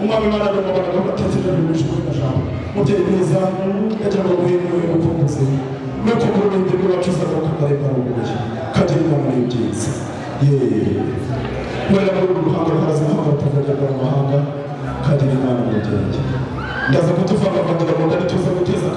umwami Imana n'umugabo batatira n'ubushobozi bw'ijambo muteri mwiza yagira ngo muhimure ubukunguzi no kukurunda ibyo bacuza ko kakareka ubuye kagira inama y'ibyiza mwera muri ruhanga haraza nk'aho batavajya mu mahanga kagira inama y'ubwenge ndaza kutuvanga vangira ngo ndari tuza guteza